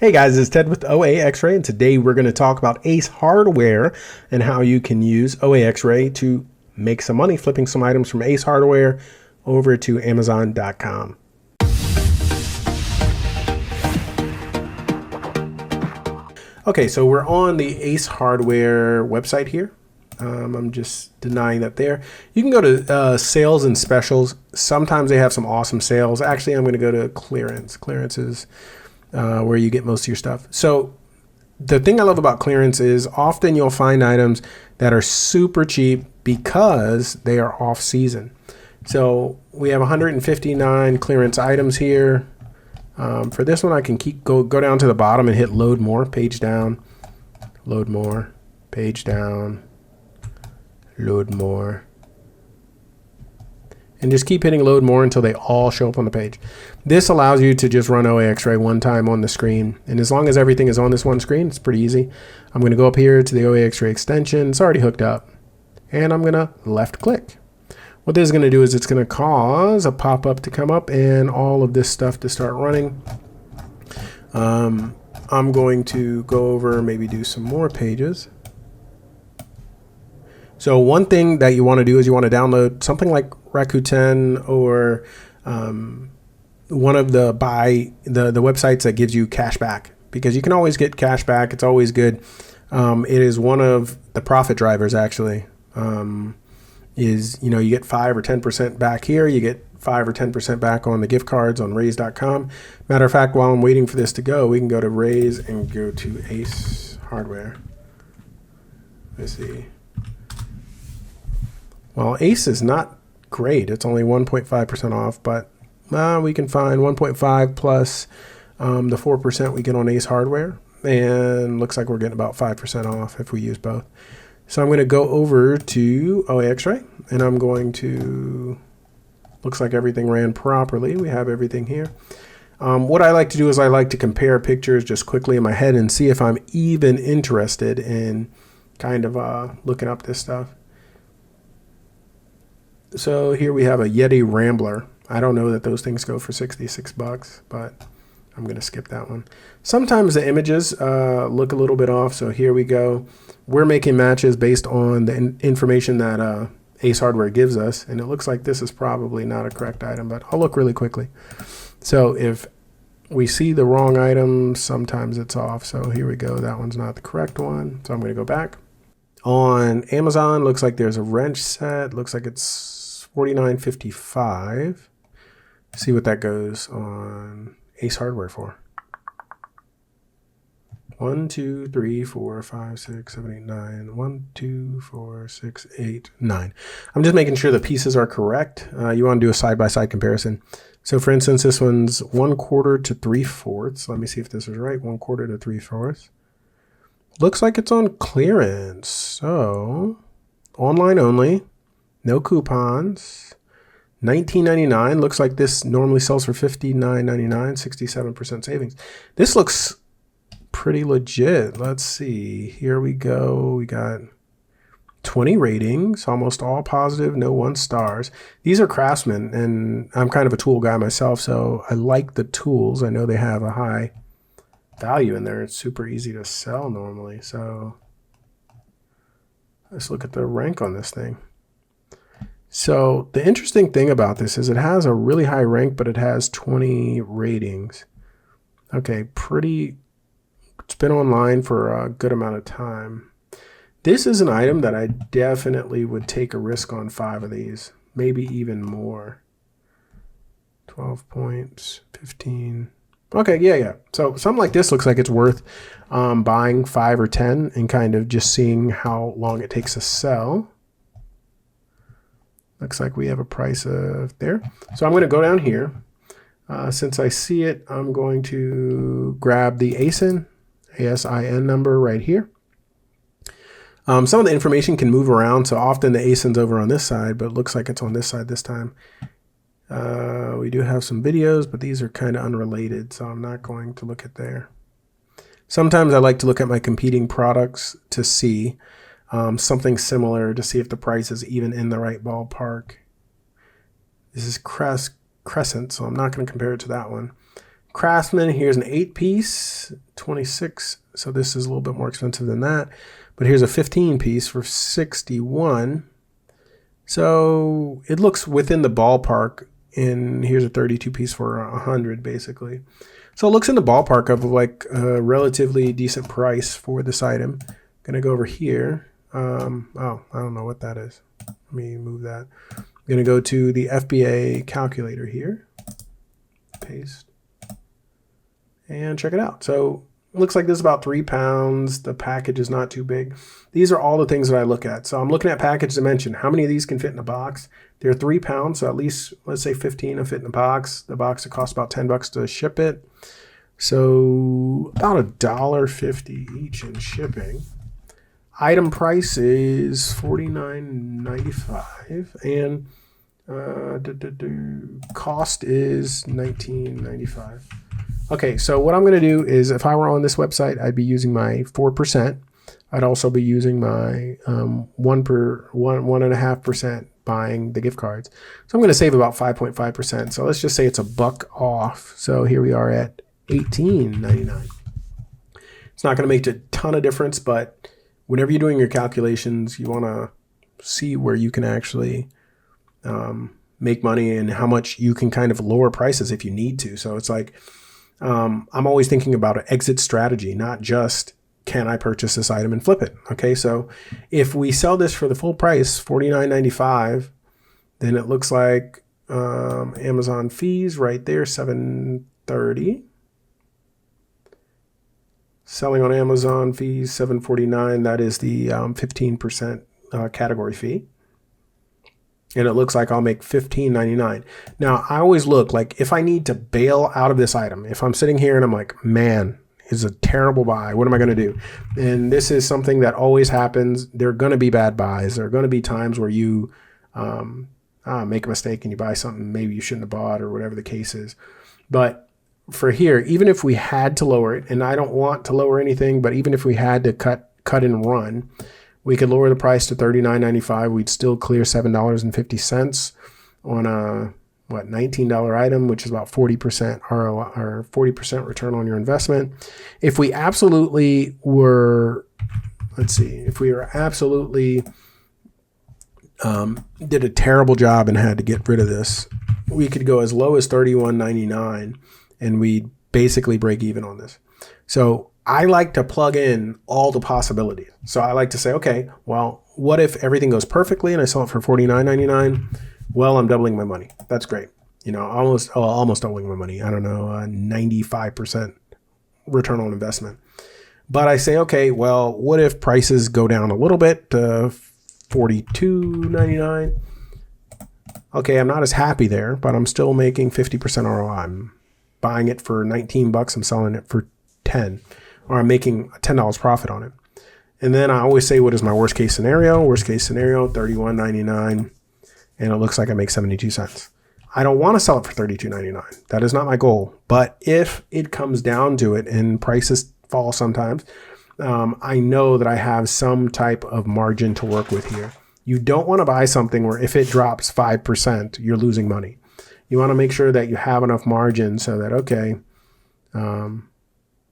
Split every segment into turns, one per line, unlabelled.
Hey guys, it's Ted with OAXRAY, and today we're going to talk about Ace Hardware and how you can use OAXRAY to make some money flipping some items from Ace Hardware over to Amazon.com. Okay, so we're on the Ace Hardware website here. I'm just denying that there. You can go to sales and specials. Sometimes they have some awesome sales. Actually, I'm going to go to clearance. Clearance is where you get most of your stuff. So the thing I love about clearance is often you'll find items that are super cheap because they are off season. So we have 159 clearance items here. For this one, I can go down to the bottom and hit load more, page down, load more, page down, load more, and just keep hitting load more until they all show up on the page. This allows you to just run OAXRAY one time on the screen. And as long as everything is on this one screen, it's pretty easy. I'm going to go up here to the OAXRAY extension. It's already hooked up. And I'm going to left click. What this is going to do is it's going to cause a pop-up to come up and all of this stuff to start running. I'm going to go over, maybe do some more pages. So one thing that you want to do is you want to download something like Rakuten or one of the websites that gives you cash back, because you can always get cash back. It's always good. It is one of the profit drivers actually. You get 5 or 10% back here. You get 5 or 10% back on the gift cards on Raise.com. Matter of fact, while I'm waiting for this to go, we can go to Raise and go to Ace Hardware. Let's see. Well, Ace is not great. It's only 1.5% off, but we can find 1.5 plus the 4% we get on Ace Hardware, and looks like we're getting about 5% off if we use both. So I'm going to go over to OAXRAY, and I'm going to, looks like everything ran properly. We have everything here. What I like to do is I like to compare pictures just quickly in my head and see if I'm even interested in kind of looking up this stuff. So here we have a Yeti Rambler. I don't know that those things go for 66 bucks, but I'm going to skip that one. Sometimes the images look a little bit off. So here we go. We're making matches based on the information that Ace Hardware gives us. And it looks like this is probably not a correct item, but I'll look really quickly. So if we see the wrong item, sometimes it's off. So here we go. That one's not the correct one. So I'm going to go back. On Amazon, looks like there's a wrench set. Looks like it's $49.55. See what that goes on Ace Hardware for. 1, 2, 3, 4, 5, 6, 7, 8, 9. 1, 2, 4, 6, 8, 9. I'm just making sure the pieces are correct. You want to do a side-by-side comparison. So for instance, this one's 1/4 to 3/4. Let me see if this is right. 1/4 to 3/4. Looks like it's on clearance. So online only. No coupons. $19.99. Looks like this normally sells for $59.99. 67% savings. This looks pretty legit. Let's see. Here we go. We got 20 ratings, almost all positive, no 1 stars. These are Craftsman, and I'm kind of a tool guy myself, so I like the tools. I know they have a high value in there. It's super easy to sell normally. So let's look at the rank on this thing. So the interesting thing about this is it has a really high rank, but it has 20 ratings. Okay, it's been online for a good amount of time. This is an item that I definitely would take a risk on 5 of these, maybe even more. 12 points, 15. Okay, yeah. So something like this looks like it's worth buying 5 or 10 and kind of just seeing how long it takes to sell. Looks like we have a price of there. So I'm going to go down here. Since I see it, I'm going to grab the ASIN number right here. Some of the information can move around. So often the ASIN's over on this side, but it looks like it's on this side this time. We do have some videos, but these are kind of unrelated, so I'm not going to look at there. Sometimes I like to look at my competing products to see something similar, to see if the price is even in the right ballpark. This is Crescent, so I'm not going to compare it to that one. Craftsman, here's an 8-piece, 26. So this is a little bit more expensive than that. But here's a 15-piece for 61. So it looks within the ballpark. And here's a 32-piece for 100, basically. So it looks in the ballpark of like a relatively decent price for this item. Gonna go over here. Oh, I don't know what that is. Let me move that. I'm gonna go to the FBA calculator here. Paste. And check it out. So it looks like this is about 3 pounds. The package is not too big. These are all the things that I look at. So I'm looking at package dimension. How many of these can fit in a box? They're 3 pounds, so at least, let's say 15 will fit in a box. The box, it costs about $10 to ship it. So about $1.50 each in shipping. Item price is $49.95 and cost is $19.95. Okay, so what I'm going to do is, if I were on this website, I'd be using my 4%. I'd also be using my 1.5% buying the gift cards. So I'm going to save about 5.5%. So let's just say it's $1 off. So here we are at $18.99. It's not going to make a ton of difference, but whenever you're doing your calculations, you want to see where you can actually make money and how much you can kind of lower prices if you need to. So it's like, I'm always thinking about an exit strategy, not just can I purchase this item and flip it. Okay, so if we sell this for the full price, $49.95, then it looks like Amazon fees right there, $7.30. Selling on Amazon fees, $7.49. That is the 15% category fee. And it looks like I'll make $15.99. Now, I always look like if I need to bail out of this item, if I'm sitting here and I'm like, man, it's a terrible buy. What am I going to do? And this is something that always happens. There are going to be bad buys. There are going to be times where you make a mistake and you buy something maybe you shouldn't have bought or whatever the case is. But for here, even if we had to lower it, and I don't want to lower anything, but even if we had to cut and run, we could lower the price to $39.95. We'd still clear $7.50 on a $19 item, which is about 40% ROI or 40% return on your investment. If we absolutely were, if we were absolutely did a terrible job and had to get rid of this, we could go as low as $31.99 and we'd basically break even on this. So I like to plug in all the possibilities. So I like to say, okay, well, what if everything goes perfectly and I sell it for $49.99? Well, I'm doubling my money. That's great. You know, almost doubling my money. I don't know, 95% return on investment. But I say, okay, well, what if prices go down a little bit to $42.99? Okay, I'm not as happy there, but I'm still making 50% ROI. I'm buying it for $19. I'm selling it for $10, or I'm making $10 profit on it. And then I always say, what is my worst case scenario? Worst case scenario, $31.99, and it looks like I make 72 cents. I don't want to sell it for $32.99. That is not my goal. But if it comes down to it and prices fall sometimes, I know that I have some type of margin to work with here. You don't want to buy something where if it drops 5%, you're losing money. You want to make sure that you have enough margin so that, okay,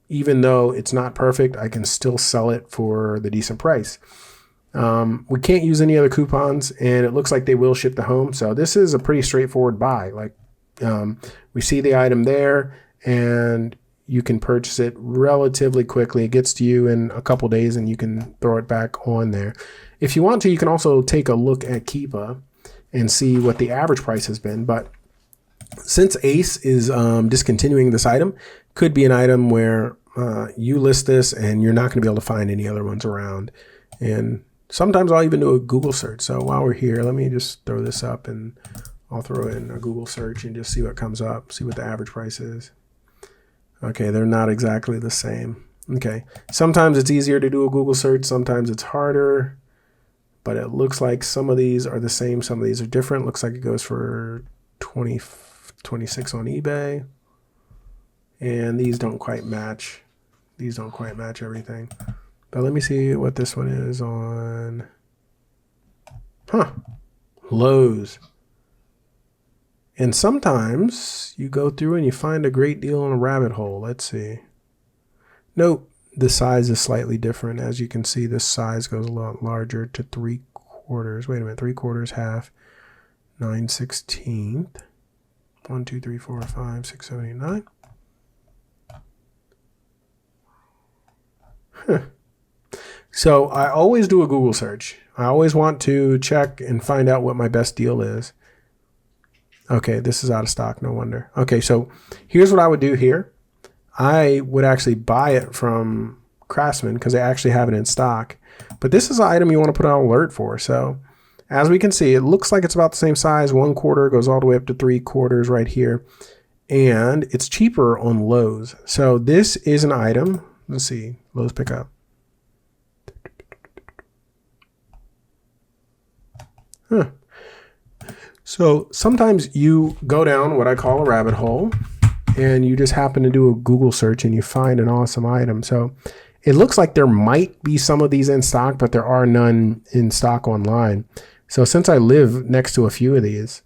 even though it's not perfect, I can still sell it for the decent price. We can't use any other coupons, and it looks like they will ship to home. So this is a pretty straightforward buy. Like we see the item there, and you can purchase it relatively quickly. It gets to you in a couple days, and you can throw it back on there. If you want to, you can also take a look at Keepa and see what the average price has been. But since Ace is discontinuing this item, could be an item where you list this and you're not going to be able to find any other ones around. And sometimes I'll even do a Google search. So while we're here, let me just throw this up and I'll throw in a Google search and just see what comes up, see what the average price is. Okay, they're not exactly the same. Okay, sometimes it's easier to do a Google search, sometimes it's harder, but it looks like some of these are the same, some of these are different. Looks like it goes for 26 on eBay, and these don't quite match. These don't quite match everything. But let me see what this one is on. Lowe's. And sometimes you go through and you find a great deal in a rabbit hole. Let's see. Nope, the size is slightly different. As you can see, this size goes a lot larger to 3/4. Wait a minute, 3/4, half, 9/16. 1, 2, 3, 4, 5, 6, 7, 8, 9. So I always do a Google search. I always want to check and find out what my best deal is. Okay, this is out of stock, no wonder. Okay, so here's what I would do here. I would actually buy it from Craftsman because they actually have it in stock. But this is an item you want to put on alert for. So as we can see, it looks like it's about the same size. 1/4 goes all the way up to 3/4 right here. And it's cheaper on Lowe's. So this is an item. Let's see, Lowe's pickup. So sometimes you go down what I call a rabbit hole and you just happen to do a Google search and you find an awesome item. So it looks like there might be some of these in stock, but there are none in stock online. So since I live next to a few of these,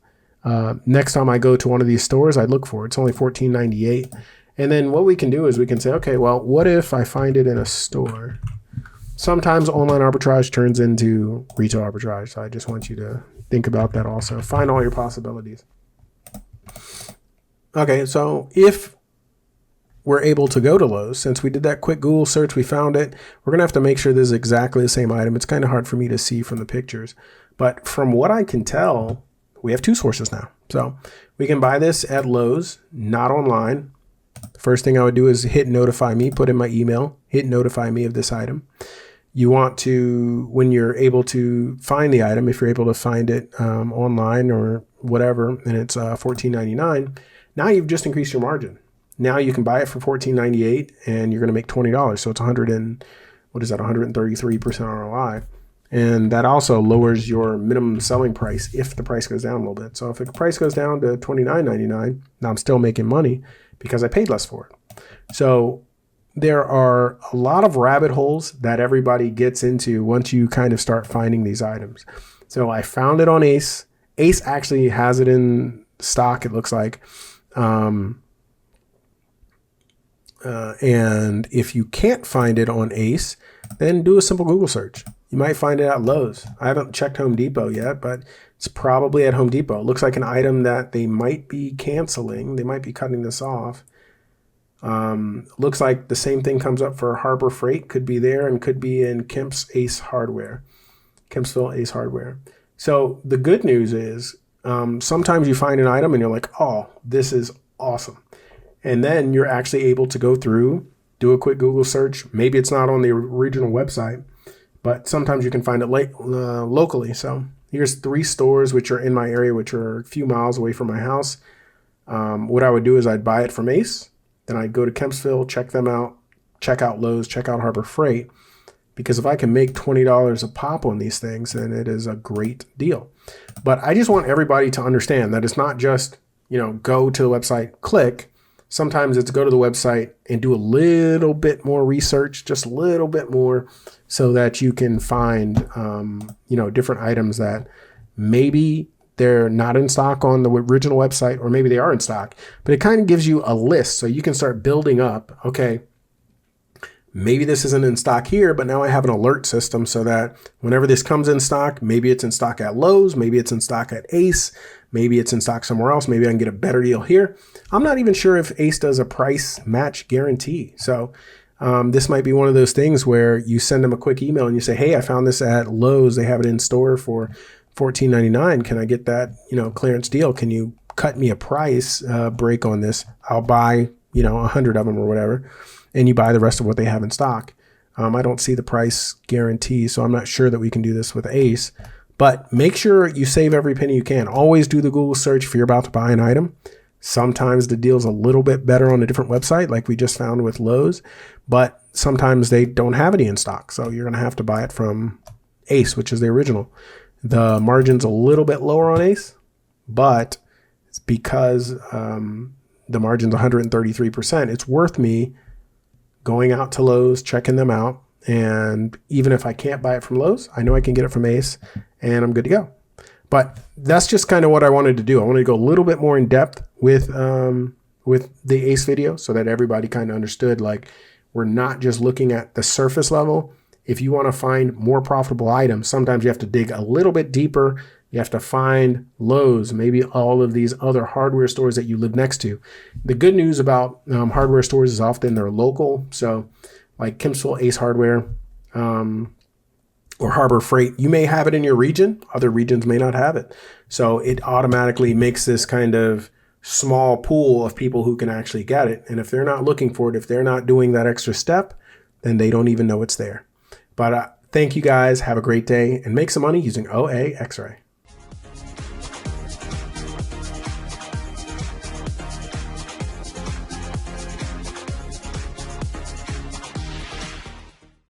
next time I go to one of these stores, I look for it. It's only $14.98. And then what we can do is we can say, okay, well, what if I find it in a store? Sometimes online arbitrage turns into retail arbitrage. So I just want you to think about that also. Find all your possibilities. Okay, so if we're able to go to Lowe's, since we did that quick Google search, we found it, we're going to have to make sure this is exactly the same item. It's kind of hard for me to see from the pictures. But from what I can tell, we have two sources now. So we can buy this at Lowe's, not online. The first thing I would do is hit notify me, put in my email, hit notify me of this item. You want to, when you're able to find the item, if you're able to find it online or whatever, and it's $14.99, now you've just increased your margin. Now you can buy it for $14.98 and you're going to make $20. So it's 133% ROI. And that also lowers your minimum selling price if the price goes down a little bit. So if the price goes down to $29.99, now I'm still making money because I paid less for it. So there are a lot of rabbit holes that everybody gets into once you kind of start finding these items. So I found it on Ace. Ace actually has it in stock, it looks like. And if you can't find it on Ace, then do a simple Google search. You might find it at Lowe's. I haven't checked Home Depot yet, but it's probably at Home Depot. It looks like an item that they might be canceling. They might be cutting this off. Looks like the same thing comes up for Harbor Freight. Could be there and could be in Kempsville Ace Hardware. So the good news is sometimes you find an item and you're like, oh, this is awesome. And then you're actually able to go through, do a quick Google search. Maybe it's not on the original website, but sometimes you can find it locally. So here's 3 stores which are in my area, which are a few miles away from my house. What I would do is I'd buy it from Ace. Then I'd go to Kempsville, check them out, check out Lowe's, check out Harbor Freight. Because if I can make $20 a pop on these things, then it is a great deal. But I just want everybody to understand that it's not just, go to the website, click. Sometimes it's go to the website and do a little bit more research, just a little bit more, so that you can find, different items that maybe they're not in stock on the original website, or maybe they are in stock. But it kind of gives you a list so you can start building up, okay, maybe this isn't in stock here, but now I have an alert system so that whenever this comes in stock, maybe it's in stock at Lowe's, maybe it's in stock at Ace, maybe it's in stock somewhere else. Maybe I can get a better deal here. I'm not even sure if Ace does a price match guarantee. So this might be one of those things where you send them a quick email and you say, hey, I found this at Lowe's. They have it in store for $14.99. Can I get that, clearance deal? Can you cut me a price break on this? I'll buy, 100 of them or whatever. And you buy the rest of what they have in stock. I don't see the price guarantee, so I'm not sure that we can do this with Ace. But make sure you save every penny you can. Always do the Google search if you're about to buy an item. Sometimes the deal's a little bit better on a different website, like we just found with Lowe's, but sometimes they don't have any in stock. So you're going to have to buy it from Ace, which is the original. The margin's a little bit lower on Ace, but it's because the margin's 133%. It's worth me going out to Lowe's, checking them out. And even if I can't buy it from Lowe's, I know I can get it from Ace and I'm good to go. But that's just kind of what I wanted to do. I wanted to go a little bit more in depth with the ACE video so that everybody kind of understood, like, we're not just looking at the surface level. If you want to find more profitable items, sometimes you have to dig a little bit deeper. You have to find Lowe's, maybe all of these other hardware stores that you live next to. The good news about hardware stores is often they're local. So like Kimsville Ace Hardware or Harbor Freight, you may have it in your region. Other regions may not have it. So it automatically makes this kind of small pool of people who can actually get it. And if they're not looking for it, if they're not doing that extra step, then they don't even know it's there. But thank you guys. Have a great day and make some money using OAXRAY.